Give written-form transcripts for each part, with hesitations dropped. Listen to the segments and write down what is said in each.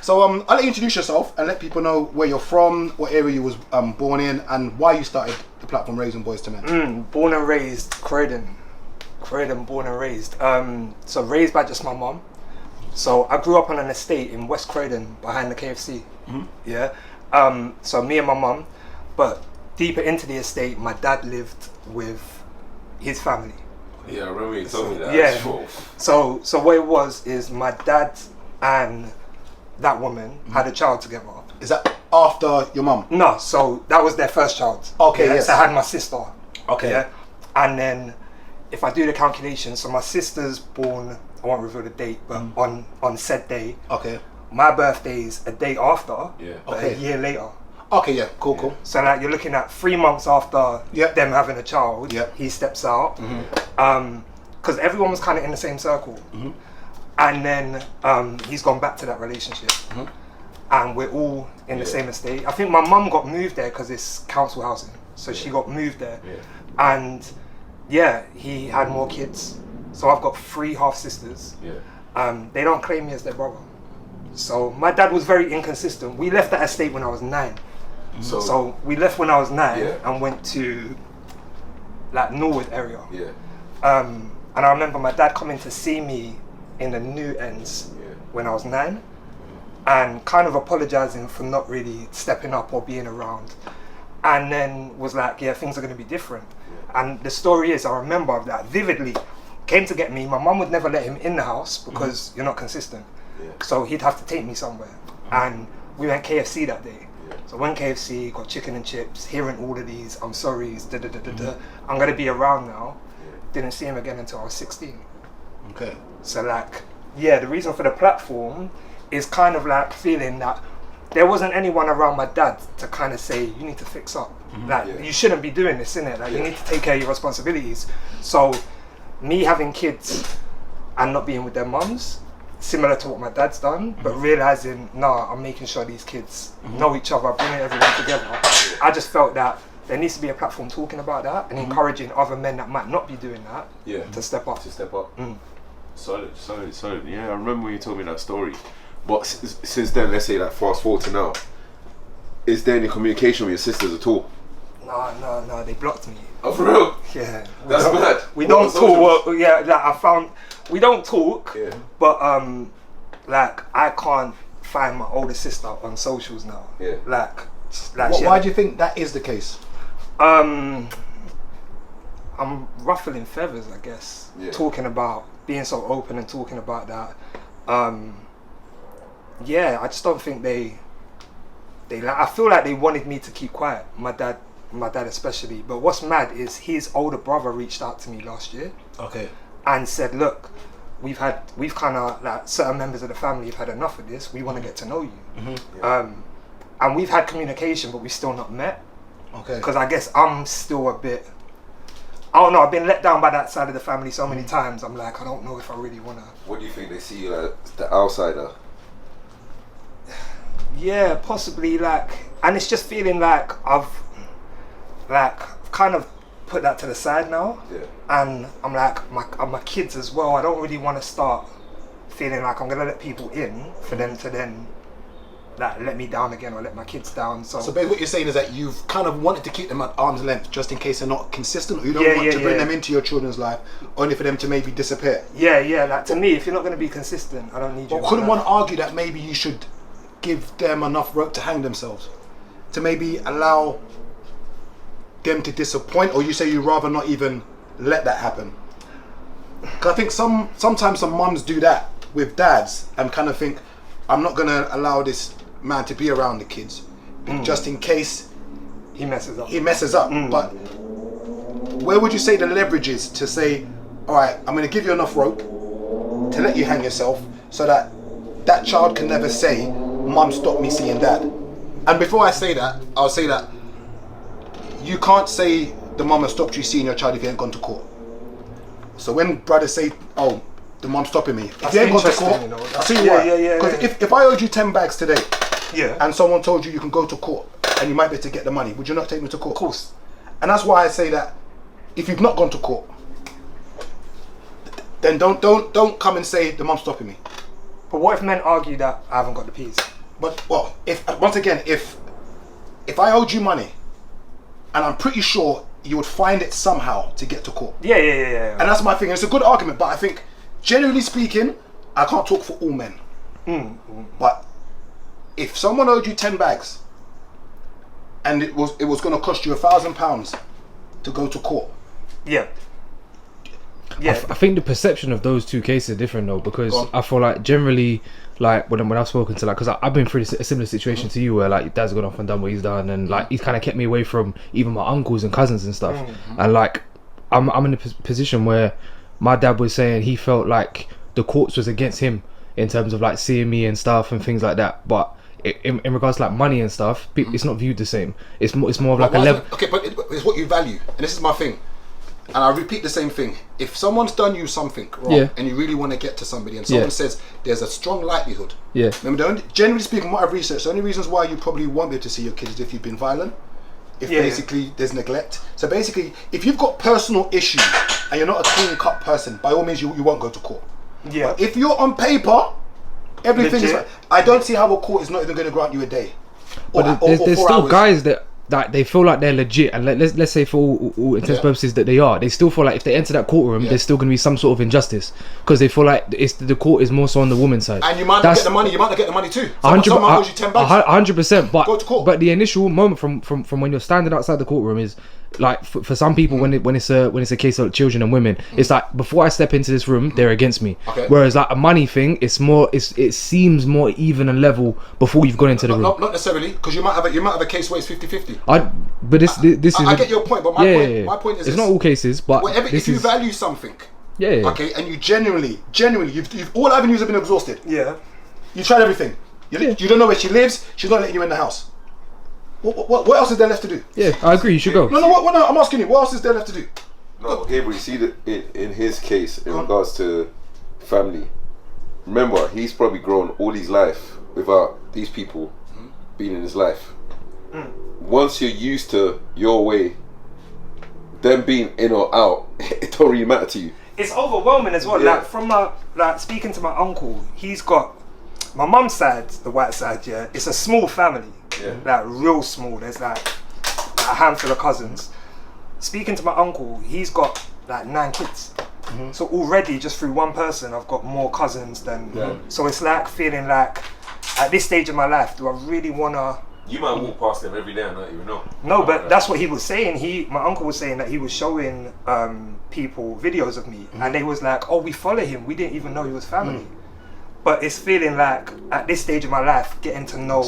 So I'll let you introduce yourself and let people know where you're from, what area you was born in, and why you started the platform Raising Boys to Men. Born and raised Croydon, born and raised. So raised by just my mum. So I grew up on an estate in West Croydon behind the KFC. Yeah. So me and my mum, but deeper into the estate, my dad lived with his family. Yeah, I remember you told me that. Yeah. So what it was is my dad and that woman had a child together. Is that after your mum? No, so that was their first child. Okay, yeah, yes. So I had my sister. Okay. Yeah. And then if I do the calculation, so my sister's born, I won't reveal the date, but on said day. Okay. My birthday's a day after, but Okay. a year later. Okay, yeah, cool. So like you're looking at 3 months after them having a child, he steps out. Because everyone was kind of in the same circle. And then he's gone back to that relationship. And we're all in the same estate. I think my mum got moved there because it's council housing. So she got moved there. And he had more kids. So I've got 3 half sisters. They don't claim me as their brother. So my dad was very inconsistent. We left that estate when I was 9. So we left when I was 9 and went to like Norwood area. And I remember my dad coming to see me in the New Ends when I was 9 and kind of apologizing for not really stepping up or being around. And then was like, things are going to be different. And the story is, I remember that vividly. Came to get me. My mum would never let him in the house because you're not consistent. So he'd have to take me somewhere. And we went KFC that day. So went KFC, got chicken and chips, hearing all of these, I'm sorry, I'm going to be around now. Didn't see him again until I was 16. Okay. So like, the reason for the platform is kind of like feeling that there wasn't anyone around my dad to kind of say, you need to fix up. Like, you shouldn't be doing this, innit? Like, you need to take care of your responsibilities. So me having kids and not being with their mums, similar to what my dad's done, but realizing, I'm making sure these kids know each other, bringing everyone together. I just felt that there needs to be a platform talking about that and encouraging other men that might not be doing that to step up. Solid. Yeah, I remember when you told me that story. But since then, let's say like fast forward to now, is there any communication with your sisters at all? No, they blocked me. Oh, for real? Yeah. That's mad. We don't talk. We don't talk. But like I can't find my older sister on socials now. Why do you think that is the case? I'm ruffling feathers, I guess. Talking about being so open and talking about that. I just don't think they I feel like they wanted me to keep quiet. My dad especially. But what's mad is his older brother reached out to me last year. Okay. And said, look, we've kind of like certain members of the family have had enough of this. We want to get to know you. And we've had communication, but we've still not met. Okay. Because I guess I'm still a bit, I don't know, I've been let down by that side of the family so many times. I'm like, I don't know if I really want to. What do you think they see you like the outsider? Yeah, possibly, like, and it's just feeling like I've kind of put that to the side now. And I'm like, my kids as well, I don't really want to start feeling like I'm going to let people in for them to then like let me down again or let my kids down. So basically what you're saying is that you've kind of wanted to keep them at arm's length just in case they're not consistent, or you don't want to bring them into your children's life only for them to maybe disappear. Like to me, if you're not going to be consistent, I don't need you. But couldn't one argue that maybe you should give them enough rope to hang themselves, to maybe allow them to disappoint, or you say you'd rather not even let that happen? Because I think sometimes some mums do that with dads and kind of think, I'm not going to allow this man to be around the kids just in case he messes up. But where would you say the leverage is to say, all right, I'm going to give you enough rope to let you hang yourself so that that child can never say, Mum stopped me seeing dad? And before I say that, I'll say that you can't say the mum has stopped you seeing your child if you ain't gone to court. So when brothers say, oh, the mum's stopping me, if you ain't gone to court, I'll tell you why. Because if I owed you 10 bags today, and someone told you you can go to court and you might be able to get the money, would you not take me to court? Of course. And that's why I say that if you've not gone to court, then don't come and say the mum's stopping me. But what if men argue that I haven't got the peas? But well, if once again, if I owed you money, and I'm pretty sure you would find it somehow to get to court. Yeah. And that's my thing. And it's a good argument, but I think, generally speaking, I can't talk for all men. But if someone owed you 10 bags, and it was going to cost you £1,000 to go to court. Yeah. I think the perception of those two cases are different though, because I feel like generally, like when I've spoken to, like, because I've been through a similar situation to you, where like your dad's gone off and done what he's done, and like he's kind of kept me away from even my uncles and cousins and stuff. And like I'm in a position where my dad was saying he felt like the courts was against him in terms of like seeing me and stuff and things like that. But in regards to like money and stuff, it's not viewed the same. It's more of like a level. Okay, but it's what you value, and this is my thing. And I repeat the same thing. If someone's done you something wrong, and you really want to get to somebody, and someone says there's a strong likelihood. Remember, generally speaking, what I've researched, the only reasons why you probably won't be able to see your kids is if you've been violent, if basically there's neglect. So basically, if you've got personal issues and you're not a clean-cut person, by all means, you won't go to court. But if you're on paper, everything is right. I don't see how a court is not even going to grant you a day. But there's still guys that they feel like they're legit, and let's say for all intents purposes that they are. They still feel like if they enter that courtroom, there's still going to be some sort of injustice, because they feel like the court is more so on the woman's side. And you might not get the money. You might not get the money too. Someone owes you 10 bags. 100%. But go to court. But the initial moment from when you're standing outside the courtroom is like for some people when it's a case of children and women, it's like before I step into this room, they're against me. Whereas like a money thing, it seems more even and level before you've gone into the room. Not necessarily, because you might have a case where it's 50-50. But this is. I get your point, but my point is it's not all cases, but if you value something, and you genuinely, you've all avenues have been exhausted. You tried everything. You don't know where she lives. She's not letting you in the house. What else is there left to do? I agree. You should go. No. I'm asking you. What else is there left to do? No, Gabriel. You see that in his case, in regards to family. Remember, he's probably grown all his life without these people being in his life. Once you're used to your way, them being in or out, it don't really matter to you. It's overwhelming as well. Like from speaking to my uncle, he's got my mum's side, the white side. It's a small family. Like real small. There's like a handful of cousins. Speaking to my uncle, he's got like 9 kids. So already just through one person, I've got more cousins than. So it's like feeling like at this stage of my life, do I really wanna? You might walk past them every day and not even know. No, but that's what he was saying. My uncle was saying that he was showing people videos of me, and they was like, "Oh, we follow him. We didn't even know he was family." But it's feeling like at this stage of my life, getting to know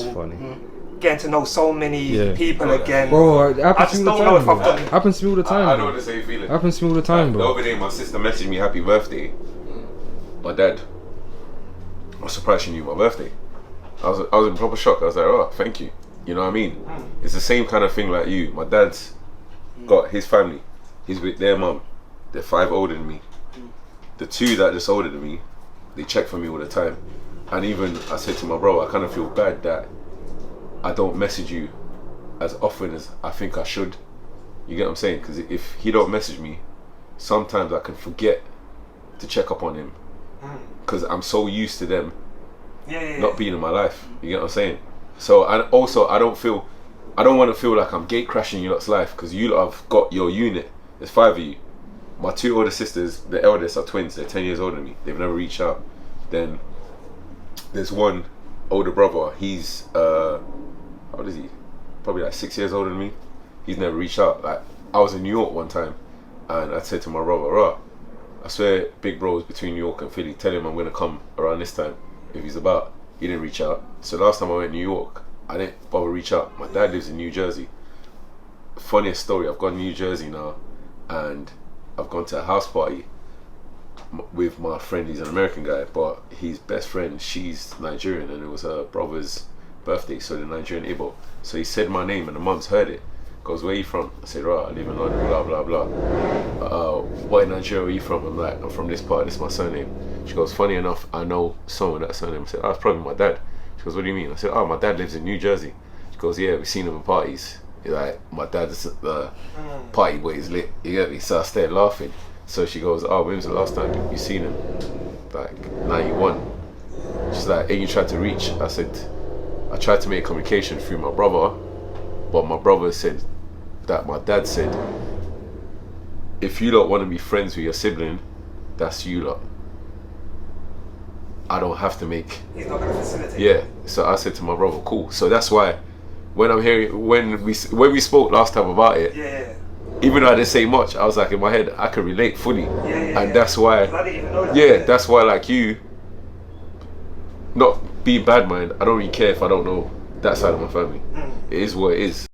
so many people again. Bro, it happens I just to me all don't the know time. if I've got. Happens to me all the time. I know the same feeling. Happens to me all the time, bro. The other day, my sister messaged me happy birthday. My dad. I was surprised she knew my birthday. I was in proper shock. I was like, oh, thank you. You know what I mean? It's the same kind of thing like you. My dad's got his family. He's with their mum. They're 5 older than me. The 2 that are just older than me, they check for me all the time. And even I said to my bro, I kind of feel bad that I don't message you as often as I think I should. You get what I'm saying? Because if he don't message me, sometimes I can forget to check up on him. Because I'm so used to them not being in my life. You get what I'm saying? So, and also I don't want to feel like I'm gate crashing your lot's life, because you lot have got your unit. There's 5 of you. My 2 older sisters, the eldest, are twins. They're 10 years older than me. They've never reached out. Then there's one older brother. He's how old is he? Probably like 6 years older than me. He's never reached out. Like, I was in New York one time, and I said to my brother, I swear big bro is between New York and Philly. Tell him I'm gonna come around this time if he's about. He didn't reach out. So last time I went to New York, I didn't bother reach out. My dad lives in New Jersey. Funniest story, I've gone to New Jersey now, and I've gone to a house party with my friend. He's an American guy, but his best friend, she's Nigerian, and it was her brother's birthday, so the Nigerian Igbo. So he said my name, and the mum's heard it. Goes, where are you from? I said, right, I live in London, blah blah blah. What in Nigeria are you from? I'm like, I'm from this part, this is my surname. She goes, funny enough, I know someone with that surname. I said, oh, it's probably my dad. She goes, what do you mean? I said, oh, my dad lives in New Jersey. She goes, yeah, we've seen him at parties. He's like, my dad's the party boy is lit. You get me? So I started laughing. So she goes, oh, when was the last time you seen him? Like 91. She's like, ain't you tried to reach? I said, I tried to make communication through my brother, but my brother said that my dad said, if you lot want to be friends with your sibling, that's you lot. I don't have to make. He's not going to facilitate. Yeah. So I said to my brother, cool. So that's why when I'm hearing when we spoke last time about it, yeah. Even though I didn't say much, I was like in my head I could relate fully. And that's why. I didn't even know that. Yeah, that's why like you. Not being bad mind, I don't really care if I don't know that side of my family. It is what it is.